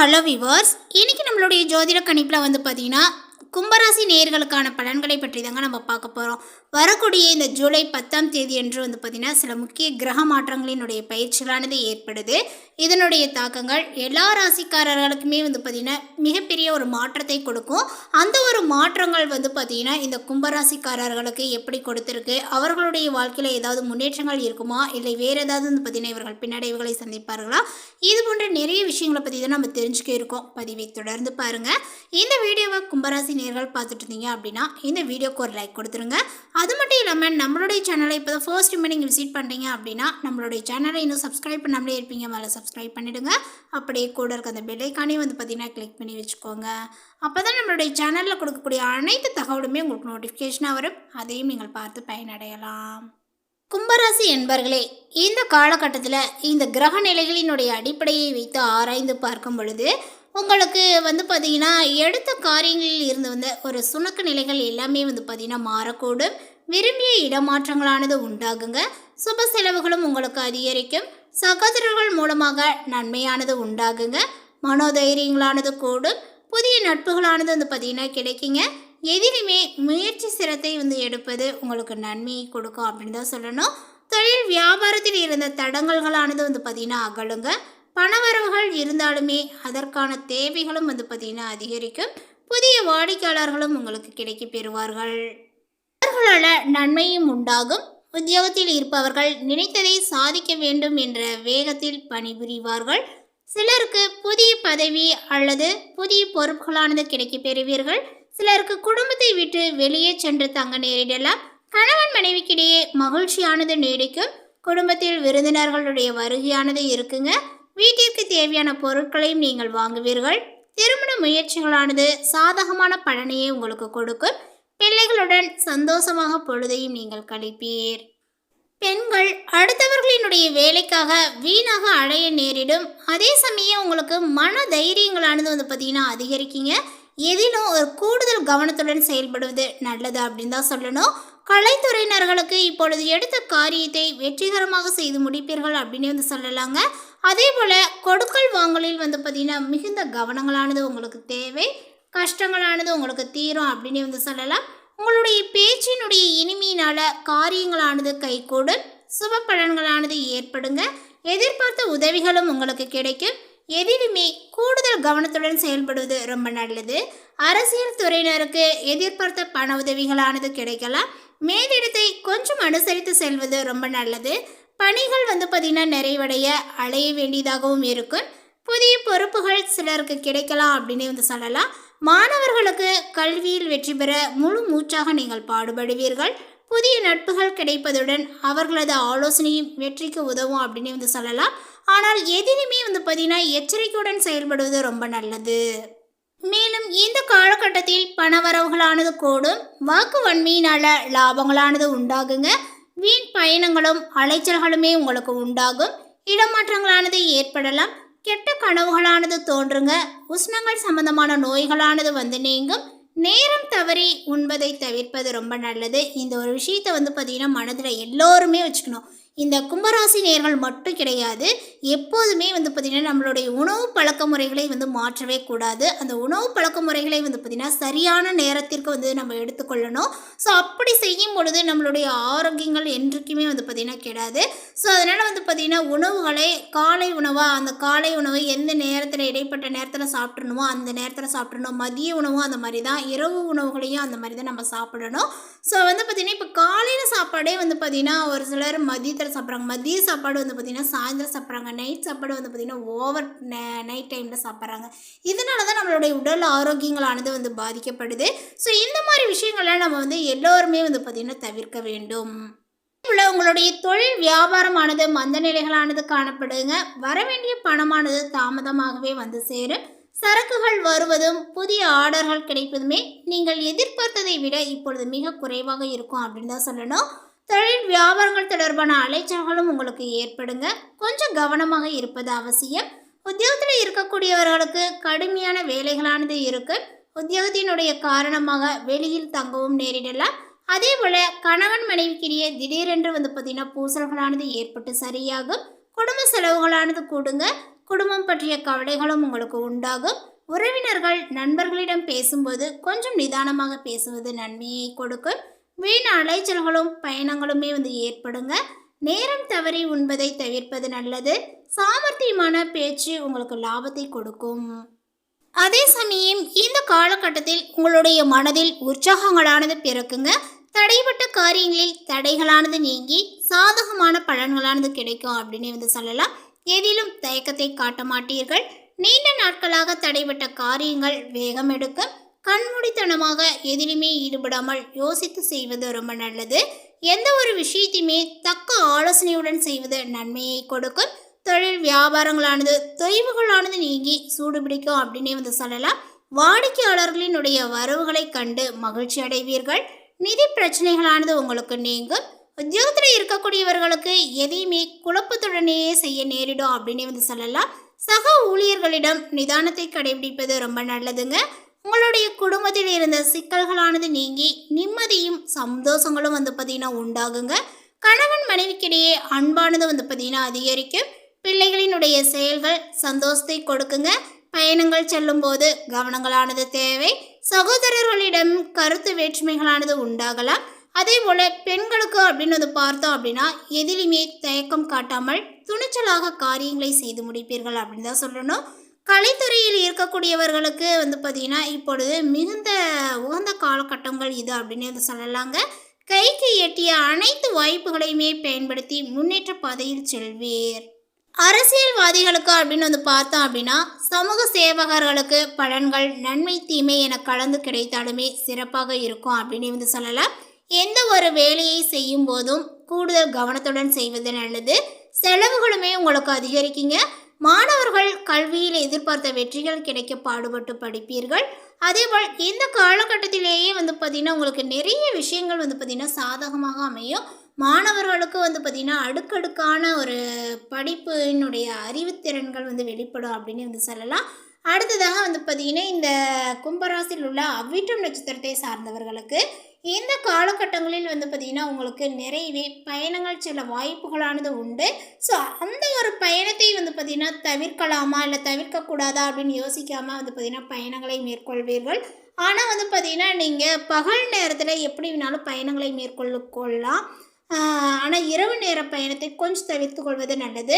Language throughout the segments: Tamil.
ஹலோ விவர்ஸ், இன்னைக்கு நம்மளுடைய ஜோதிட கணிப்பில் பார்த்தீங்கன்னா கும்பராசி நேயர்களுக்கான பலன்களை பற்றி தாங்க நம்ம பார்க்க போகிறோம். வரக்கூடிய இந்த ஜூலை 10ஆம் தேதி என்று பார்த்தீங்கன்னா சில முக்கிய கிரக மாற்றங்களினுடைய பயிற்சிகளானது ஏற்படுது. இதனுடைய தாக்கங்கள் எல்லா ராசிக்காரர்களுக்குமே பார்த்தீங்கன்னா மிகப்பெரிய ஒரு மாற்றத்தை கொடுக்கும். அந்த ஒரு மாற்றங்கள் பார்த்தீங்கன்னா இந்த கும்பராசிக்காரர்களுக்கு எப்படி கொடுத்துருக்கு, அவர்களுடைய வாழ்க்கையில் ஏதாவது முன்னேற்றங்கள் இருக்குமா, இல்லை வேறு ஏதாவது பார்த்தீங்கன்னா இவர்கள் பின்னடைவுகளை சந்திப்பார்களா, இது போன்ற நிறைய விஷயங்களை பற்றி தான் நம்ம தெரிஞ்சுக்க இருக்கோம். பதிவை தொடர்ந்து பாருங்கள். இந்த வீடியோவை கும்பராசி நேர்கள் பார்த்துட்டு இருந்தீங்க அப்படின்னா இந்த வீடியோக்கு ஒரு லைக் கொடுத்துருங்க. அது மட்டும் இல்லாமல் நம்மளுடைய சேனலை இப்போ தான் ஃபர்ஸ்ட் டைம் நீங்கள் விசிட் பண்ணுறீங்க அப்படின்னா நம்மளுடைய சேனலை இன்னும் சப்ஸ்கிரைப் பண்ணாமலே இருப்பீங்க, மேலே சப்ஸ்கிரைப் பண்ணிவிடுங்க. அப்படியே கூட இருக்க அந்த பெல்லைக்கானே பார்த்தீங்கன்னா கிளிக் பண்ணி வச்சுக்கோங்க. அப்போ தான் நம்மளுடைய சேனலில் கொடுக்கக்கூடிய அனைத்து தகவலுமே உங்களுக்கு நோட்டிஃபிகேஷனாக வரும். அதையும் நீங்கள் பார்த்து பயனடையலாம். கும்பராசி என்பர்களே, இந்த காலகட்டத்தில் இந்த கிரக நிலைகளினுடைய அடிப்படையை வைத்து ஆராய்ந்து பார்க்கும் பொழுது உங்களுக்கு பார்த்தீங்கன்னா எடுத்த காரியங்களில் இருந்து ஒரு சுணக்க நிலைகள் எல்லாமே பார்த்தீங்கன்னா மாறக்கூடும். விரும்பிய இடமாற்றங்களானது உண்டாகுங்க. சுப செலவுகளும் உங்களுக்கு அதிகரிக்கும். சகோதரர்கள் மூலமாக நன்மையானது உண்டாகுங்க. மனோதைரியங்களானது கூடும். புதிய நட்புகளானது பார்த்தீங்கன்னா கிடைக்குங்க. எதிலுமே முயற்சி சிரத்தை எடுப்பது உங்களுக்கு நன்மையை கொடுக்கும் அப்படின்னு தான் சொல்லணும். தொழில் வியாபாரத்தில் இருந்த தடங்கல்களானது பார்த்தீங்கன்னா அகலுங்க. பணவரவுகள் இருந்தாலுமே அதற்கான தேவைகளும் பார்த்தீங்கன்னா அதிகரிக்கும். புதிய வாடிக்கையாளர்களும் உங்களுக்கு கிடைக்க பெறுவார்கள். அவர்களால் நன்மையும் உண்டாகும். உத்தியோகத்தில் இருப்பவர்கள் நினைத்ததை சாதிக்க வேண்டும் என்ற வேகத்தில் பணிபுரிவார்கள். சிலருக்கு புதிய பதவி அல்லது புதிய பொறுப்புகளானது கிடைக்க பெறுவீர்கள். சிலருக்கு குடும்பத்தை விட்டு வெளியே சென்று தங்க நேரிடலாம். கணவன் மனைவிக்கிடையே மகிழ்ச்சியானது நீடிக்கும். குடும்பத்தில் விருந்தினர்களுடைய வருகையானது இருக்குங்க. வீட்டிற்கு தேவையான பொருட்களையும் நீங்கள் வாங்குவீர்கள். திருமண முயற்சிகளானது சாதகமான பலனையே உங்களுக்கு கொடுக்கும். பிள்ளைகளுடன் சந்தோஷமாக பொழுதையும் நீங்கள் கழிப்பீர். பெண்கள் அடுத்தவர்களினுடைய வேலைக்காக வீணாக அடைய நேரிடும். அதே சமயம் உங்களுக்கு மன தைரியங்களானது பார்த்தீங்கன்னா அதிகரிக்குங்க. எதிலும் ஒரு கூடுதல் கவனத்துடன் செயல்படுவது நல்லது அப்படின்னு தான் சொல்லணும். கலைத்துறையினர்களுக்கு இப்பொழுது எடுத்த காரியத்தை வெற்றிகரமாக செய்து முடிப்பீர்கள் அப்படின்னு சொல்லலாங்க. அதே போல் கொடுக்கல் வாங்கலில் பார்த்தீங்கன்னா மிகுந்த கவனங்களானது உங்களுக்கு தேவை. கஷ்டங்களானது உங்களுக்கு தீரும் அப்படின்னு சொல்லலாம். உங்களுடைய பேச்சினுடைய இனிமையினால் காரியங்களானது கைகூடும். சுப பலன்களானது ஏற்படுங்க. எதிர்பார்த்த உதவிகளும் உங்களுக்கு கிடைக்கும். எதிலுமே கூடுதல் கவனத்துடன் செயல்படுவது ரொம்ப நல்லது. அரசியல் துறையினருக்கு எதிர்பார்த்த பண உதவிகளானது கிடைக்கலாம். மேலிடத்தை கொஞ்சம் அனுசரித்து செல்வது ரொம்ப நல்லது. பணிகள் பார்த்தீங்கன்னா நிறைவடைய அலைய வேண்டியதாகவும் இருக்கும். புதிய பொறுப்புகள் சிலருக்கு கிடைக்கலாம் அப்படின்னு சொல்லலாம். மாணவர்களுக்கு கல்வியில் வெற்றி பெற முழு மூச்சாக நீங்கள் பாடுபடுவீர்கள். புதிய நட்புகள் கிடைப்பதுடன் அவர்களது ஆலோசனையும் வெற்றிக்கு உதவும் அப்படின்னு சொல்லலாம். ஆனால் எதிலுமே பார்த்தீங்கன்னா எச்சரிக்கையுடன் செயல்படுவது ரொம்ப நல்லது. மேலும் இந்த காலகட்டத்தில் பணவரவுகளானது கூடும். வாக்கு வன்மையினால லாபங்களானது உண்டாகுங்க. வீண் பயணங்களும் அலைச்சல்களுமே உங்களுக்கு உண்டாகும். இடமாற்றங்களானது ஏற்படலாம். கெட்ட கனவுகளானது தோன்றுங்க. உஷ்ணங்கள் சம்பந்தமான நோய்களானது நீங்கும். நேரம் தவறி உண்பதை தவிர்ப்பது ரொம்ப நல்லது. இந்த ஒரு விஷயத்தை பார்த்தீங்கன்னா மனதில் எல்லோருமே வச்சுக்கணும். இந்த கும்பராசி நேர்கள் மட்டும் கிடையாது, எப்போதுமே பார்த்தீங்கன்னா நம்மளுடைய உணவு பழக்க முறைகளை மாற்றவே கூடாது. அந்த உணவு பழக்க முறைகளை பார்த்தீங்கன்னா சரியான நேரத்திற்கு நம்ம எடுத்துக்கொள்ளணும். ஸோ அப்படி செய்யும் பொழுது நம்மளுடைய ஆரோக்கியங்கள் என்றைக்குமே பார்த்தீங்கன்னா கெடாது. ஸோ அதனால் பார்த்தீங்கன்னா உணவுகளை காலை உணவாக அந்த காலை உணவை எந்த நேரத்தில் இடைப்பட்ட நேரத்தில் சாப்பிட்றணுமோ அந்த நேரத்தில் சாப்பிட்றணும். மதிய உணவும் அந்த மாதிரி தான், இரவு உணவுகளையும் அந்த மாதிரி தான் நம்ம சாப்பிடணும். ஸோ பார்த்தீங்கன்னா இப்போ காலையில் சாப்பாடே பார்த்தீங்கன்னா ஒரு சிலர் மதியத்தில் சாப்பிட்றாங்க. மதிய சாப்பாடு பார்த்தீங்கன்னா சாயந்தரம் சாப்பிட்றாங்க. நைட் சாப்பாடு பார்த்தீங்கன்னா ஓவர் நைட் டைமில் சாப்பிட்றாங்க. இதனால தான் நம்மளுடைய உடல் ஆரோக்கியங்களானது பாதிக்கப்படுது. ஸோ இந்த மாதிரி விஷயங்கள்லாம் நம்ம எல்லோருமே பார்த்தீங்கன்னா தவிர்க்க வேண்டும். உங்களுடைய தொழில் வியாபாரமானது மந்த நிலைகளானது காணப்படுங்க. வரவேண்டிய பணமானது தாமதமாகவே சேரும். சரக்குகள் வருவதும் புதிய ஆர்டர்கள் கிடைப்பதுமே நீங்கள் எதிர்பார்த்ததை விட இப்பொழுது மிக குறைவாக இருக்கும் அப்படின்னு தான் சொல்லணும். தொழில் வியாபாரங்கள் தொடர்பான அலைச்சல்களும் உங்களுக்கு ஏற்படுங்க. கொஞ்சம் கவனமாக இருப்பது அவசியம். உத்தியோகத்தில் இருக்கக்கூடியவர்களுக்கு கடுமையான வேலைகளானது இருக்கு. உத்தியோகத்தினுடைய காரணமாக வெளியில் தங்கவும் நேரிடலாம். அதே போல் கணவன் மனைவிக்கிடையே திடீரென்று பார்த்தீங்கன்னா பூசல்களானது ஏற்பட்டு சரியாகும். குடும்ப செலவுகளானது கூடுங்க. குடும்பம் பற்றிய கவலைகளும் உங்களுக்கு உண்டாகும். உறவினர்கள் நண்பர்களிடம் பேசும்போது கொஞ்சம் நிதானமாக பேசுவது நன்மையை கொடுக்கும். வீண் அலைச்சல்களும் பயணங்களுமே ஏற்படுங்க. நேரம் தவறி உண்பதை தவிர்ப்பது நல்லது. சாமர்த்தியமான பேச்சு உங்களுக்கு லாபத்தை கொடுக்கும். அதே சமயம் இந்த காலகட்டத்தில் உங்களுடைய மனதில் உற்சாகங்களானது பிறக்குங்க. தடைப்பட்ட காரியங்களில் தடைகளானது நீங்கி சாதகமான பலன்களானது கிடைக்கும் அப்படின்னு சொல்லலாம். எதிலும் தயக்கத்தை காட்ட மாட்டீர்கள். நீண்ட நாட்களாக தடைப்பட்ட காரியங்கள் வேகம் எடுக்கும். கண்மூடித்தனமாக எதிலுமே ஈடுபடாமல் யோசித்து செய்வது ரொம்ப நல்லது. எந்த ஒரு விஷயத்தையுமே தக்க ஆலோசனையுடன் செய்வது நன்மையை கொடுக்கும். தொழில் வியாபாரங்களானது தொய்வுகளானது நீங்கி சூடுபிடிக்கும் அப்படின்னே சொல்லலாம். வாடிக்கையாளர்களினுடைய வரவுகளை கண்டு மகிழ்ச்சி அடைவீர்கள். நிதி பிரச்சனைகளானது உங்களுக்கு நீங்கும். உத்தியோகத்தில் இருக்கக்கூடியவர்களுக்கு எதையுமே குழப்பத்துடனே செய்ய நேரிடும் அப்படின்னு சொல்லலாம். சக ஊழியர்களிடம் நிதானத்தை கடைபிடிப்பது ரொம்ப நல்லதுங்க. உங்களுடைய குடும்பத்தில் இருந்த சிக்கல்களானது நீங்கி நிம்மதியும் சந்தோஷங்களும் உண்டாகுங்க. கணவன் மனைவிக்கிடையே அன்பானது அதிகரிக்கும். பிள்ளைகளினுடைய செயல்கள் சந்தோஷத்தை கொடுக்குங்க. பயணங்கள் செல்லும் போது கவனங்களானது தேவை. சகோதரர்களிடம் கருத்து வேற்றுமைகளானது உண்டாகலாம். அதே போல் பெண்களுக்கு அப்படின்னு பார்த்தோம் அப்படின்னா எதிலுமே தயக்கம் காட்டாமல் துணிச்சலாக காரியங்களை செய்து முடிப்பீர்கள் அப்படின்னு தான் சொல்லணும். கலைத்துறையில் இருக்கக்கூடியவர்களுக்கு பார்த்தீங்கன்னா இப்பொழுது மிகுந்த உகந்த காலகட்டங்கள் இது அப்படின்னு சொல்லலாங்க. கைக்கு எட்டிய அனைத்து வாய்ப்புகளையுமே பயன்படுத்தி முன்னேற்ற பாதையில் செல்வீர். அரசியல்வாதிகளுக்கு அப்படின்னு பார்த்தோம் அப்படின்னா சமூக சேவகர்களுக்கு பலன்கள் நன்மை தீமை என கலந்து கிடைத்தாலுமே சிறப்பாக இருக்கும் அப்படின்னு சொல்லலாம். எந்த ஒரு வேலையை செய்யும் போதும் கூடுதல் கவனத்துடன் செய்வது நல்லது. செலவுகளுமே உங்களுக்கு அதிகரிக்குங்க. மாணவர்கள் கல்வியில் எதிர்பார்த்த வெற்றிகள் கிடைக்க பாடுபட்டு படிப்பீர்கள். அதேபோல் இந்த காலகட்டத்திலேயே பார்த்தீங்கன்னா உங்களுக்கு நிறைய விஷயங்கள் பார்த்தீங்கன்னா சாதகமாக அமையும். மாணவர்களுக்கு பார்த்தீங்கன்னா அடுக்கடுக்கான ஒரு படிப்பினுடைய அறிவுத்திறன்கள் வெளிப்படும் அப்படின்னு சொல்லலாம். அடுத்ததாக பார்த்தீங்கன்னா இந்த கும்பராசியில் உள்ள அவிட்டம் நட்சத்திரத்தை சார்ந்தவர்களுக்கு இந்த காலகட்டங்களில் பார்த்தீங்கன்னா உங்களுக்கு நிறையவே பயணங்கள் செல்ல வாய்ப்புகளானது உண்டு. ஸோ அந்த ஒரு பயணத்தை பார்த்தீங்கன்னா தவிர்க்கலாமா இல்லை தவிர்க்கக்கூடாதா அப்படின்னு யோசிக்காமல் பார்த்தீங்கன்னா பயணங்களை மேற்கொள்வீர்கள். ஆனால் பார்த்தீங்கன்னா நீங்கள் பகல் நேரத்தில் எப்படி வேணாலும் பயணங்களை மேற்கொள்ளலாம். ஆனால் இரவு நேர பயணத்தை கொஞ்சம் தவிர்த்து கொள்வது நல்லது.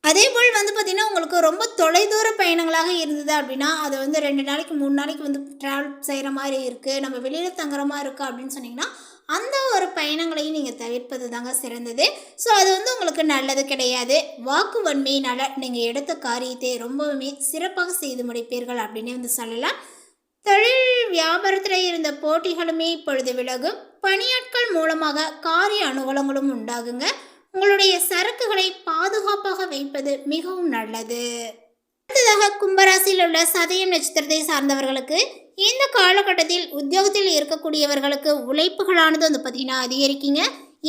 அதேபோல் பார்த்திங்கன்னா உங்களுக்கு ரொம்ப தொலைதூர பயணங்களாக இருந்தது அப்படின்னா அதை 2 நாளைக்கு 3 நாளைக்கு ட்ராவல் செய்கிற மாதிரி இருக்குது, நம்ம வெளியில் தங்குற மாதிரி இருக்குது அப்படின்னு சொன்னிங்கன்னா அந்த ஒரு பயணங்களையும் நீங்கள் தவிர்ப்பது தாங்க சிறந்தது. ஸோ அது உங்களுக்கு நல்லது கிடையாது. வாக்கு வன்மையினால் நீங்கள் எடுத்த காரியத்தை ரொம்பவுமே சிறப்பாக செய்து முடிப்பீர்கள் அப்படின்னு சொல்லலாம். தொழில் வியாபாரத்தில் இருந்த போட்டிகளுமே இப்பொழுது விலகும். பணியாட்கள் மூலமாக காரிய அனுகூலங்களும் உண்டாகுங்க. உங்களுடைய சரக்குகளை பாதுகாப்பாக வைப்பது மிகவும் நல்லது. அடுத்ததாக கும்பராசியில் உள்ள சதயம் நட்சத்திரத்தை சார்ந்தவர்களுக்கு இந்த காலகட்டத்தில் உத்தியோகத்தில் இருக்கக்கூடியவர்களுக்கு உழைப்புகளானது பார்த்தீங்கன்னா அதிகரிக்குங்க.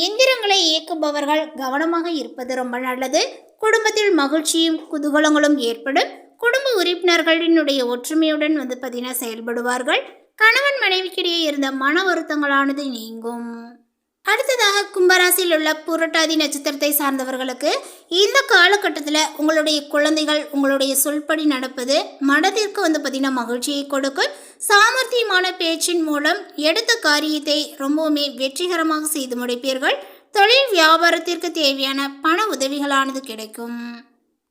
எந்திரங்களை இயக்குபவர்கள் கவனமாக இருப்பது ரொம்ப நல்லது. குடும்பத்தில் மகிழ்ச்சியும் குதூகலங்களும் ஏற்படும். குடும்ப உறுப்பினர்களினுடைய ஒற்றுமையுடன் பார்த்தீங்கன்னா செயல்படுவார்கள். கணவன் மனைவிக்கிடையே இருந்த மன வருத்தங்களானது நீங்கும். அடுத்ததாக கும்பராசியில் உள்ள புரட்டாதி நட்சத்திரத்தை சார்ந்தவர்களுக்கு இந்த காலகட்டத்தில் உங்களுடைய குழந்தைகள் உங்களுடைய சொல்படி நடப்பது மனதிற்கு பார்த்தீங்கன்னா மகிழ்ச்சியை கொடுக்கும். சாமர்த்தியமான பேச்சின் மூலம் எடுத்த காரியத்தை ரொம்பவுமே வெற்றிகரமாக செய்து முடிப்பீர்கள். தொழில் வியாபாரத்திற்கு தேவையான பண உதவிகளானது கிடைக்கும்.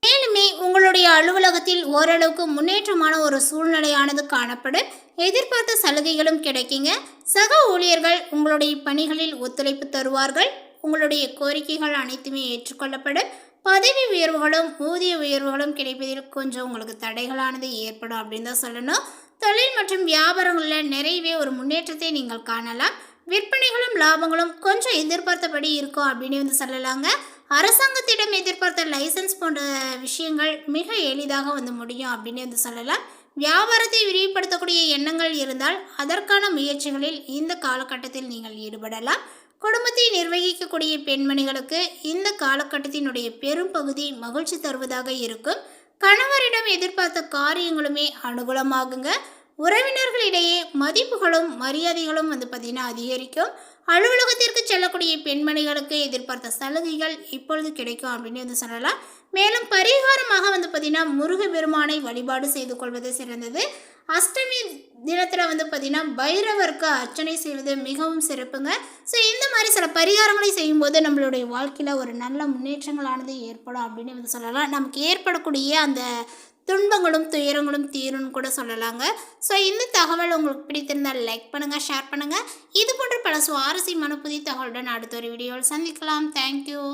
மேலுமே உங்களுடைய அலுவலகத்தில் ஓரளவுக்கு முன்னேற்றமான ஒரு சூழ்நிலையானது காணப்படும். எதிர்பார்த்த சலுகைகளும் கிடைக்குங்க. சக ஊழியர்கள் உங்களுடைய பணிகளில் ஒத்துழைப்பு தருவார்கள். உங்களுடைய கோரிக்கைகள் அனைத்துமே ஏற்றுக்கொள்ளப்படும். பதவி உயர்வுகளும் ஊதிய உயர்வுகளும் கிடைப்பதில் கொஞ்சம் உங்களுக்கு தடைகளானது ஏற்படும் அப்படின்னு தான் சொல்லணும். தொழில் மற்றும் வியாபாரங்களில் நிறையவே ஒரு முன்னேற்றத்தை நீங்கள் காணலாம். விற்பனைகளும் லாபங்களும் கொஞ்சம் எதிர்பார்த்தபடி இருக்கும் அப்படின்னு சொல்லலாங்க. அரசாங்கத்திடம் எதிர்பார்த்த லைசன்ஸ் போன்ற விஷயங்கள் மிக எளிதாக முடியும் அப்படின்னு சொல்லலாம். வியாபாரத்தை விரிவுபடுத்தக்கூடிய எண்ணங்கள் இருந்தால் அதற்கான முயற்சிகளில் இந்த காலகட்டத்தில் நீங்கள் ஈடுபடலாம். குடும்பத்தை நிர்வகிக்கக்கூடிய பெண்மணிகளுக்கு இந்த காலகட்டத்தினுடைய பெரும் பகுதி மகிழ்ச்சி தருவதாக இருக்கும். கணவரிடம் எதிர்பார்த்த காரியங்களுமே அனுகூலமாகுங்க. உறவினர்களிடையே மதிப்புகளும் மரியாதைகளும் பார்த்தீங்கன்னா அதிகரிக்கும். அலுவலகத்திற்கு செல்லக்கூடிய பெண்மணிகளுக்கு எதிர்பார்த்த சலுகைகள் இப்பொழுது கிடைக்கும் அப்படின்னு சொல்லலாம். மேலும் பரிகாரமாக வந்து பார்த்திங்கன்னா முருகப்பெருமானை வழிபாடு செய்து கொள்வது சிறந்தது. அஷ்டமி தினத்தில் வந்து பார்த்திங்கன்னா பைரவருக்கு அர்ச்சனை செய்வது மிகவும் சிறப்புங்க. ஸோ இந்த மாதிரி சில பரிகாரங்களை செய்யும்போது நம்மளுடைய வாழ்க்கையில் ஒரு நல்ல முன்னேற்றங்களானது ஏற்படும் அப்படின்னு வந்து சொல்லலாம். நமக்கு ஏற்படக்கூடிய அந்த துன்பங்களும் துயரங்களும் தீரும்னு கூட சொல்லலாங்க. ஸோ இந்த தகவல் உங்களுக்கு பிடித்திருந்தால் லைக் பண்ணுங்கள், ஷேர் பண்ணுங்கள். இது போன்ற பல சுவாரஸ்யமான புதிய தகவலுடன் அடுத்த ஒரு வீடியோவில் சந்திக்கலாம். தேங்க்யூ.